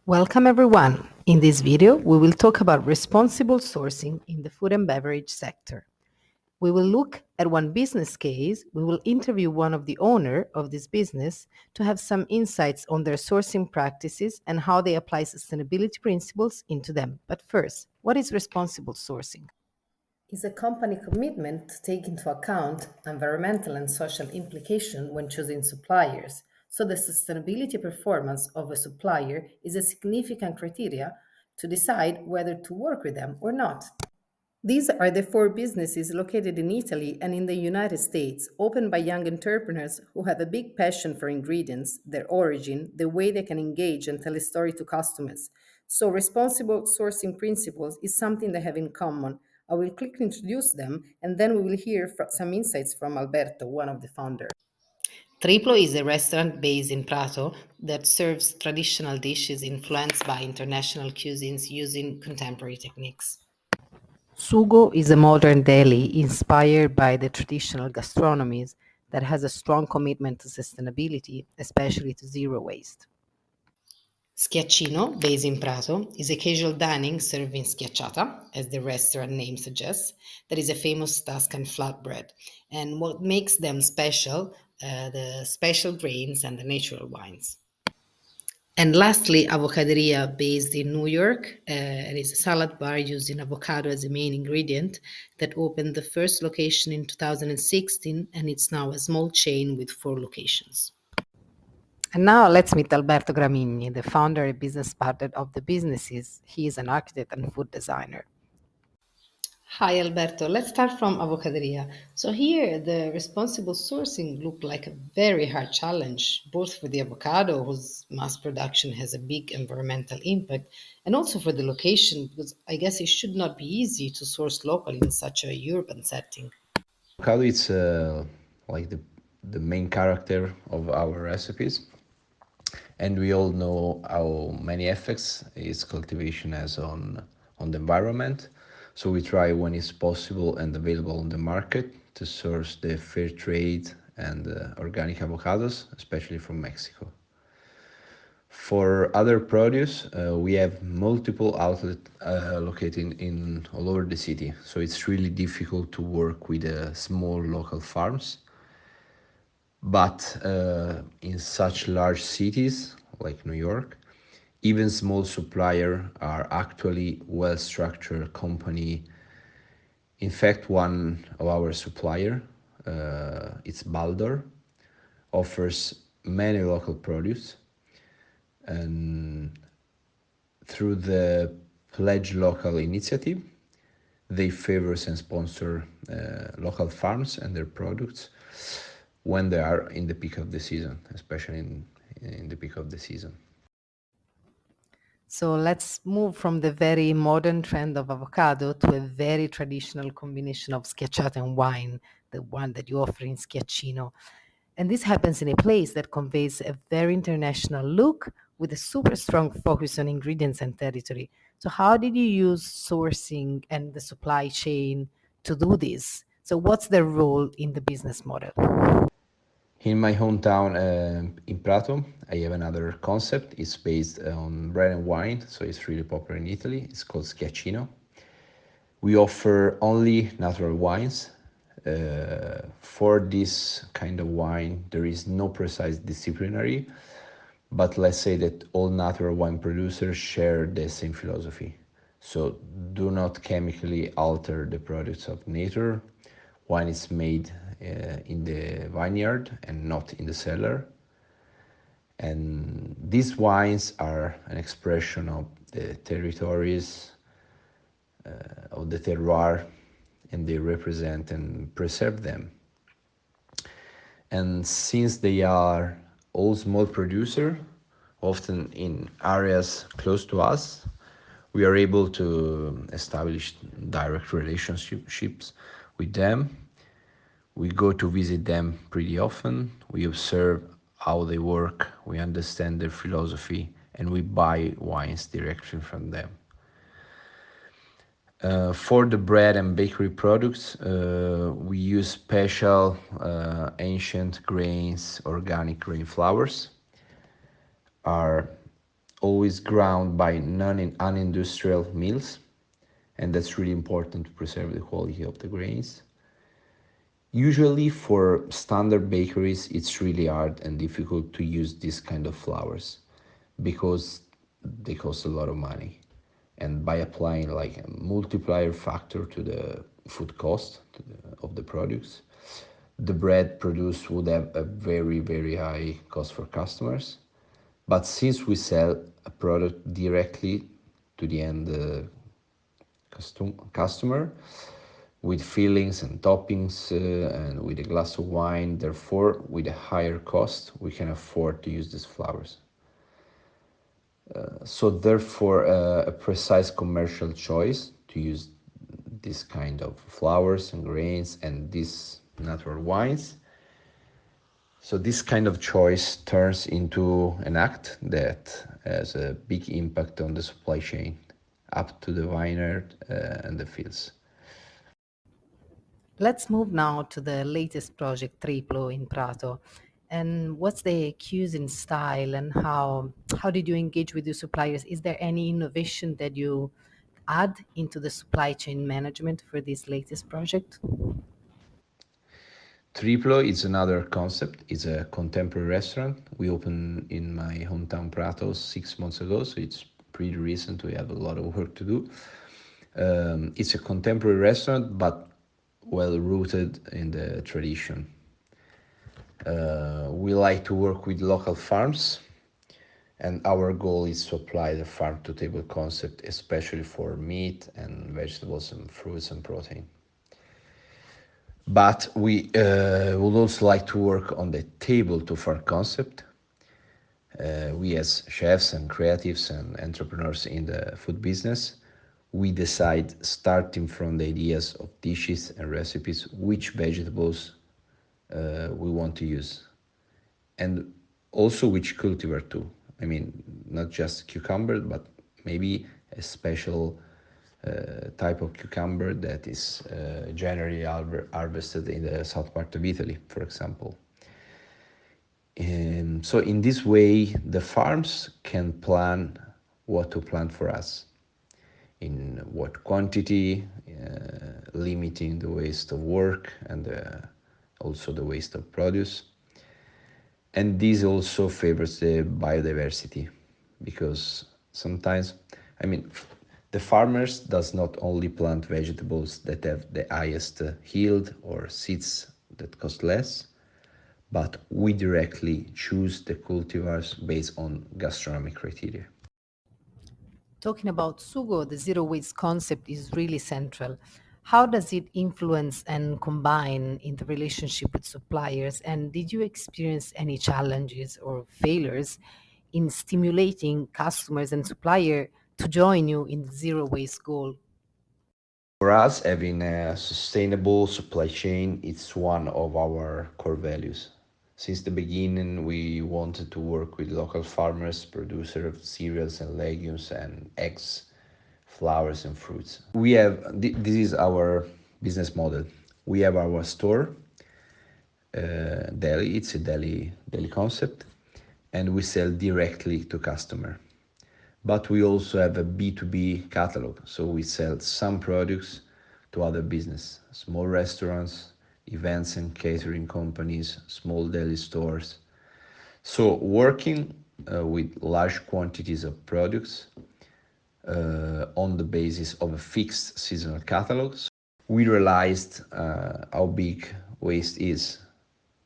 Welcome everyone. In this video, we will talk about responsible sourcing in the food and beverage sector. We will look at one business case. We will interview one of the owner of this business to have some insights on their sourcing practices and how they apply sustainability principles into them. But first, what is responsible sourcing? Is a company commitment to take into account environmental and social implications when choosing suppliers. So the sustainability performance of a supplier is a significant criteria to decide whether to work with them or not. These are the four businesses located in Italy and in the United States, opened by young entrepreneurs who have a big passion for ingredients, their origin, the way they can engage and tell a story to customers. So, responsible sourcing principles is something they have in common. I will quickly introduce them and then we will hear some insights from Alberto, one of the founders. Triplo is a restaurant based in Prato that serves traditional dishes influenced by international cuisines using contemporary techniques. Sugo is a modern deli inspired by the traditional gastronomies that has a strong commitment to sustainability, especially to zero waste. Schiaccino, based in Prato, is a casual dining serving schiacciata, as the restaurant name suggests, that is a famous Tuscan flatbread. And what makes them special, the special grains and the natural wines. And lastly, Avocaderia, based in New York. It is a salad bar using avocado as a main ingredient that opened the first location in 2016, and it's now a small chain with 4 locations. And now let's meet Alberto Gramigni, the founder and business partner of the businesses. He is an architect and food designer. Hi Alberto, let's start from Avocaderia. So here the responsible sourcing looked like a very hard challenge, both for the avocado, whose mass production has a big environmental impact, and also for the location, because I guess it should not be easy to source locally in such a urban setting. Avocado is like the main character of our recipes, and we all know how many effects its cultivation has on the environment. So we try when it's possible and available on the market to source the fair trade and organic avocados, especially from Mexico. For other produce, we have multiple outlets located in all over the city, so it's really difficult to work with small local farms. But in such large cities like New York, even small suppliers are actually well-structured company. In fact, one of our supplier, it's Baldor, offers many local produce, and through the Pledge Local initiative, they favor and sponsor local farms and their products when they are in the peak of the season, especially in the peak of the season. So let's move from the very modern trend of avocado to a very traditional combination of schiacciata and wine, the one that you offer in Schiaccino. And this happens in a place that conveys a very international look with a super strong focus on ingredients and territory. So, how did you use sourcing and the supply chain to do this? So, what's their role in the business model? In my hometown in Prato, I have another concept. It's based on bread and wine, so it's really popular in Italy. It's called Schiaccino. We offer only natural wines. For this kind of wine, there is no precise disciplinary, but let's say that all natural wine producers share the same philosophy. So do not chemically alter the products of nature. Wine is made in the vineyard and not in the cellar. And these wines are an expression of the territories, of the terroir, and they represent and preserve them. And since they are all small producer, often in areas close to us, we are able to establish direct relationships with them. We go to visit them pretty often. We observe how they work, we understand their philosophy, and we buy wines directly from them. For the bread and bakery products, we use special ancient grains, organic grain flours. Are always ground by non-industrial mills, and that's really important to preserve the quality of the grains. Usually for standard bakeries, it's really hard and difficult to use this kind of flours because they cost a lot of money. And by applying like a multiplier factor to the food cost of the products, the bread produced would have a very, very high cost for customers. But since we sell a product directly to the end customer with fillings and toppings and with a glass of wine, therefore, with a higher cost, we can afford to use these flours. So therefore, a precise commercial choice to use this kind of flours and grains and these natural wines. So this kind of choice turns into an act that has a big impact on the supply chain up to the vineyard and the fields. Let's move now to the latest project, Triplo in Prato. And what's the cuisine style and how did you engage with your suppliers? Is there any innovation that you add into the supply chain management for this latest project? Triplo is another concept. It's a contemporary restaurant. We opened in my hometown Prato 6 months ago, so it's pretty recent. We have a lot of work to do. It's a contemporary restaurant, but well rooted in the tradition. We like to work with local farms, and our goal is to apply the farm to table concept, especially for meat and vegetables and fruits and protein. But we would also like to work on the table to farm concept. We as chefs and creatives and entrepreneurs in the food business, we decide starting from the ideas of dishes and recipes which vegetables we want to use, and also which cultivar too. I mean, not just cucumber, but maybe a special type of cucumber that is generally harvested in the south part of Italy, for example. So in this way, the farms can plan what to plant for us, in what quantity, limiting the waste of work and also the waste of produce. And this also favors the biodiversity because sometimes, I mean, the farmers does not only plant vegetables that have the highest yield or seeds that cost less, but we directly choose the cultivars based on gastronomic criteria. Talking about Sugo, the zero waste concept is really central. How does it influence and combine in the relationship with suppliers? And did you experience any challenges or failures in stimulating customers and supplier to join you in the zero waste goal? For us, having a sustainable supply chain is one of our core values. Since the beginning, we wanted to work with local farmers, producers of cereals and legumes and eggs, flowers and fruits. This is our business model. We have our store, deli. It's a deli concept, and we sell directly to customer. But we also have a B2B catalog, so we sell some products to other business, small restaurants, events and catering companies, small deli stores. So working with large quantities of products on the basis of a fixed seasonal catalog, we realized how big waste is,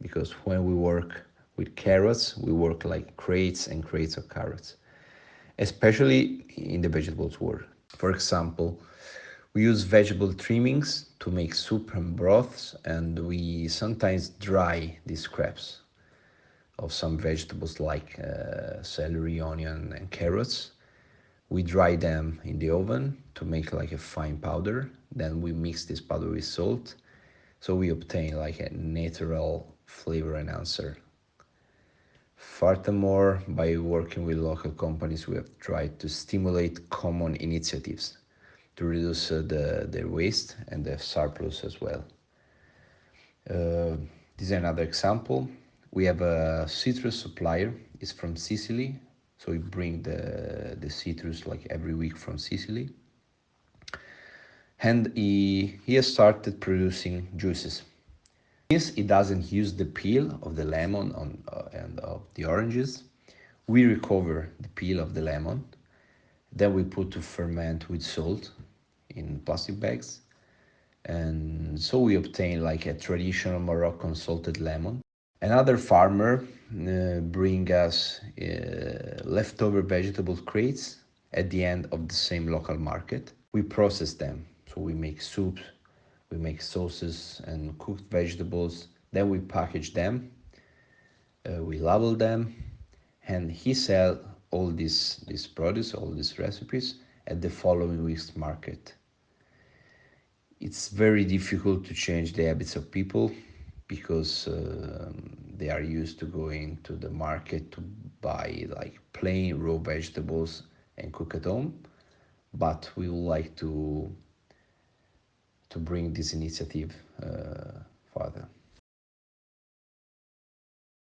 because when we work with carrots, we work like crates and crates of carrots, especially in the vegetables world. For example, we use vegetable trimmings to make soup and broths, and we sometimes dry these scraps of some vegetables like celery, onion, and carrots. We dry them in the oven to make like a fine powder. Then we mix this powder with salt, so we obtain like a natural flavor enhancer. Furthermore, by working with local companies, we have tried to stimulate common initiatives to reduce their waste and their surplus as well. This is another example. We have a citrus supplier. It's from Sicily, So we bring the citrus like every week from Sicily, and he has started producing juices. Since it doesn't use the peel of the lemon and of the oranges, we recover the peel of the lemon. Then we put to ferment with salt in plastic bags, and so we obtain like a traditional Moroccan salted lemon. Another farmer bring us leftover vegetable crates at the end of the same local market. We process them, so we make soups, we make sauces and cooked vegetables. Then we package them, we label them, and he sell all this produce, all these recipes at the following week's market. It's very difficult to change the habits of people because they are used to going to the market to buy like plain raw vegetables and cook at home. But we would like to bring this initiative